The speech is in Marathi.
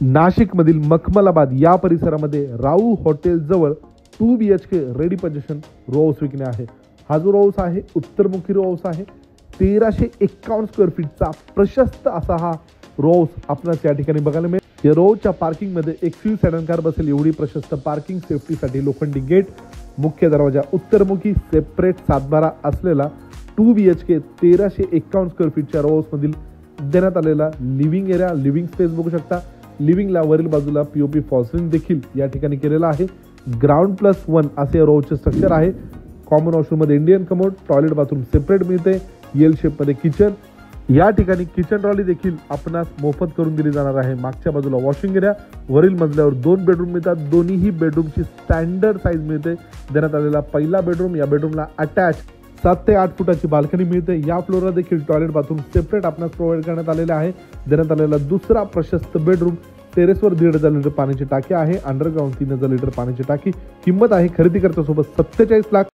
नाशिकमधील मखमलाबाद या परिसरामध्ये राऊ हॉटेल जवळ 2 BHK ready position row house विकणे आहे। हा जो रो हाऊस आहे उत्तरमुखी रो हाऊस आहे। 1351 स्क्वेअर फीटचा प्रशस्त असा हा रो हाऊस आपल्याला या ठिकाणी बघायला मिळेल। या रो हाऊसच्या पार्किंगमध्ये एक स्विफ्ट सेडान कार बसेल एवढी प्रशस्त पार्किंग, सेफ्टीसाठी लोखंडी गेट, मुख्य दरवाजा उत्तरमुखी, सेपरेट सातबारा असलेला 2 BHK 1351 स्क्वेअर फीटच्या रो हाऊस मधील देण्यात आलेला लिव्हिंग एरिया, लिव्हिंग स्पेस बघू शकता। लिव्हिंगला वरील बाजूला पीओपी फॉल्सिंग देखील या ठिकाणी केलेला आहे। ग्राउंड प्लस 1 असे रो हाऊसचे स्ट्रक्चर आहे। कॉमन वॉशरूम मध्ये Indian commode, toilet bathroom separate मिळते। एल शेप मध्ये किचन, या ठिकाणी किचन ट्रॉली देखील आपणास मोफत करून दिली जाणार आहे। मागच्या बाजूला वॉशिंग एरिया, वरील मजल्यावर 2 बेडरूम मिळतात। दोन्हीही बेडरूमची स्टँडर्ड साईज मिळते। देण्यात आलेला पहिला बेडरूम, या बेडरूमला अटॅच 7 ते 8 फुटाची बाल्कनी मिळते। या फ्लोरला देखील टॉयलेट बाथरूम सेपरेट आपणास प्रोव्हाइड करण्यात आलेले आहे। देण्यात आलेला दुसरा प्रशस्त बेडरूम, टेरेसवर 1,500 लिटर पाण्याची टाकी आहे। अंडरग्राउंड 3,000 लिटर पाण्याची टाकी। किंमत आहे खरेदी करता सोबत 47 लाख।